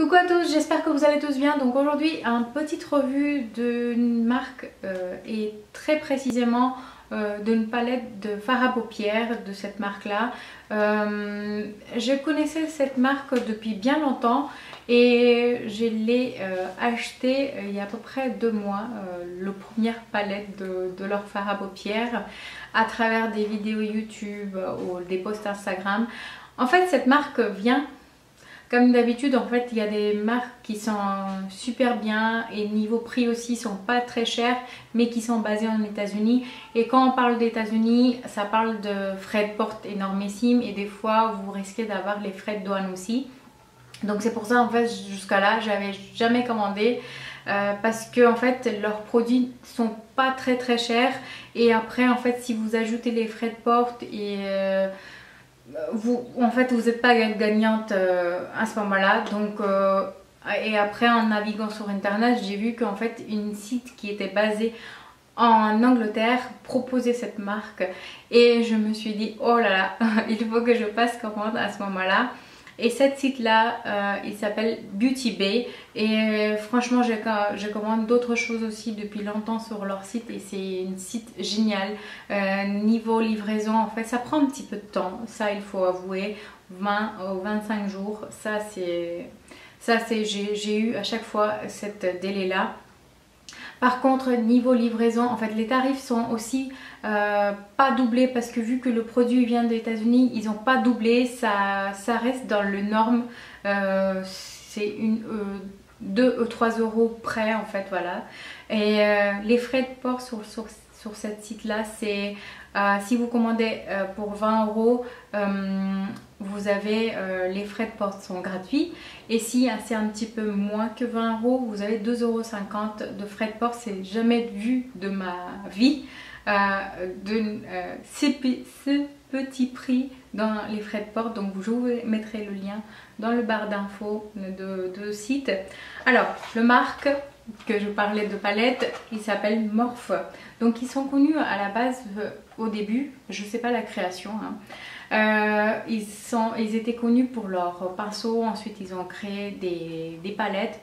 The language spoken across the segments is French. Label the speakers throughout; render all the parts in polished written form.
Speaker 1: Coucou à tous, j'espère que vous allez tous bien. Donc aujourd'hui, une petite revue d'une marque et très précisément d'une palette de fard à paupières de cette marque-là. Je connaissais cette marque depuis bien longtemps et je l'ai acheté il y a à peu près 2 mois, la première palette de leur fard à paupières à travers des vidéos YouTube ou des posts Instagram. En fait, cette marque vient... Comme d'habitude, en fait, il y a des marques qui sont super bien et niveau prix aussi sont pas très chères, mais qui sont basées en États-Unis. Et quand on parle d'États-Unis, ça parle de frais de port énormissimes et des fois vous risquez d'avoir les frais de douane aussi. Donc c'est pour ça en fait jusqu'à là j'avais jamais commandé parce que en fait leurs produits sont pas très chers et après en fait si vous ajoutez les frais de port et vous n'êtes pas gagnante à ce moment-là. Donc et après en naviguant sur internet, j'ai vu qu'en fait une site qui était basée en Angleterre proposait cette marque et je me suis dit oh là là, il faut que je passe commande à ce moment-là. Et cette site là il s'appelle Beauty Bay et franchement je commande d'autres choses aussi depuis longtemps sur leur site et c'est une site génial. Niveau livraison en fait ça prend un petit peu de temps, ça il faut avouer, 20 ou 25 jours, j'ai eu à chaque fois cet délai là. Par contre niveau livraison en fait les tarifs sont aussi pas doublés parce que vu que le produit vient des États-Unis ils n'ont pas doublé, ça reste dans le norme, c'est 2 ou 3 euros près en fait, voilà. Et les frais de port sur cette site là c'est si vous commandez pour 20 euros vous avez les frais de port sont gratuits et si c'est un petit peu moins que 20 euros vous avez 2,50 euros de frais de port. C'est jamais vu de ma vie ce petit prix dans les frais de port. Donc je vous mettrai le lien dans le barre d'infos de site. Alors le marque que je parlais de palette, il s'appelle Morphe. Donc ils sont connus à la base au début, je sais pas la création hein. Ils étaient connus pour leurs pinceaux, ensuite ils ont créé des palettes.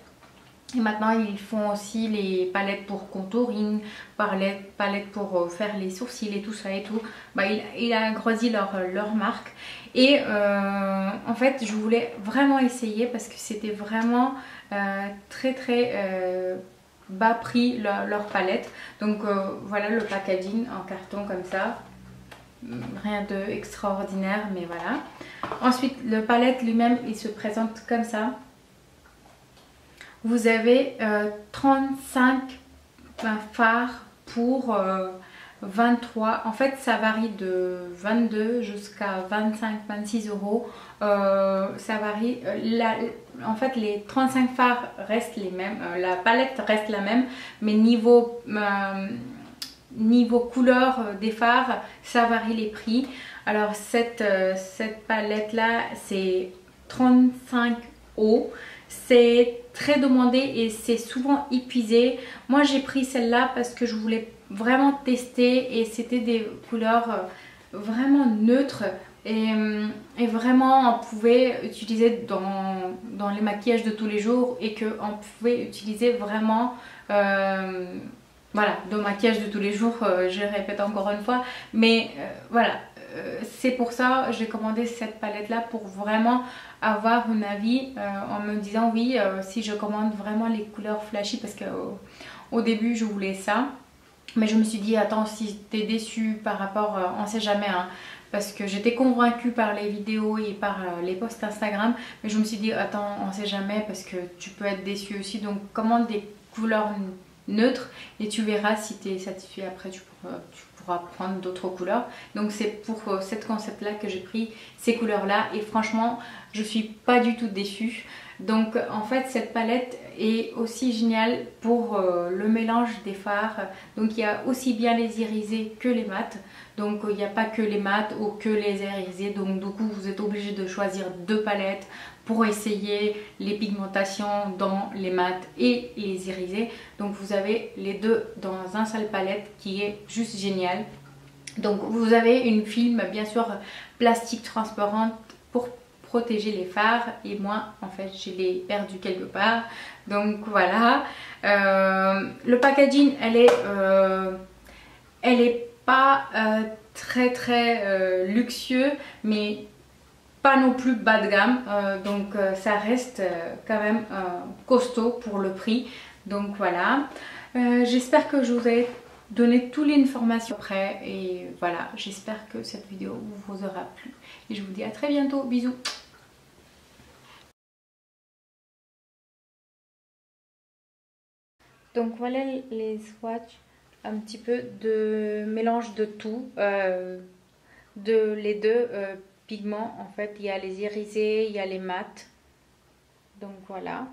Speaker 1: Et maintenant ils font aussi les palettes pour contouring, palettes pour faire les sourcils et tout ça et tout. Bah, il a agrandi leur marque. Et en fait je voulais vraiment essayer parce que c'était vraiment très bas prix leur palette. Donc voilà le packaging en carton comme ça. Rien de extraordinaire mais voilà. Ensuite le palette lui-même il se présente comme ça. Vous avez 35 fards pour 23. En fait ça varie de 22 jusqu'à 25-26 euros. Ça varie. En fait les 35 fards restent les mêmes. La palette reste la même. Mais niveau couleur des fards ça varie les prix. Alors cette palette là c'est 35 euros. C'est très demandé et c'est souvent épuisé. Moi j'ai pris celle-là parce que je voulais vraiment tester et c'était des couleurs vraiment neutres et vraiment on pouvait utiliser dans les maquillages de tous les jours et qu'on pouvait utiliser vraiment voilà, de maquillage de tous les jours, je répète encore une fois, mais voilà. C'est pour ça que j'ai commandé cette palette là pour vraiment avoir un avis en me disant oui si je commande vraiment les couleurs flashy parce que au début je voulais ça mais je me suis dit attends si t'es déçu par rapport on sait jamais hein, parce que j'étais convaincue par les vidéos et par les posts Instagram mais je me suis dit attends on sait jamais parce que tu peux être déçu aussi, donc commande des couleurs neutres et tu verras si tu es satisfait après tu pourras prendre d'autres couleurs. Donc c'est pour cette concept là que j'ai pris ces couleurs là et franchement je suis pas du tout déçue. Donc en fait cette palette est aussi géniale pour le mélange des fards. Donc il y a aussi bien les irisés que les mats. Donc il n'y a pas que les mats ou que les irisés. Donc du coup vous êtes obligé de choisir 2 palettes pour essayer les pigmentations dans les mats et les irisés. Donc vous avez les deux dans un seul palette qui est juste génial. Donc vous avez une film bien sûr plastique transparente pour protéger les fards et moi en fait je l'ai perdu quelque part, donc voilà. Le packaging elle est pas très luxueux, mais pas non plus bas de gamme, donc ça reste quand même costaud pour le prix, donc voilà. J'espère que je vous ai donné toutes les informations après et voilà, j'espère que cette vidéo vous aura plu et je vous dis à très bientôt, bisous. Donc voilà les swatchs, un petit peu de mélange de tout, de les deux pigments en fait. Il y a les irisés, il y a les mats, donc voilà.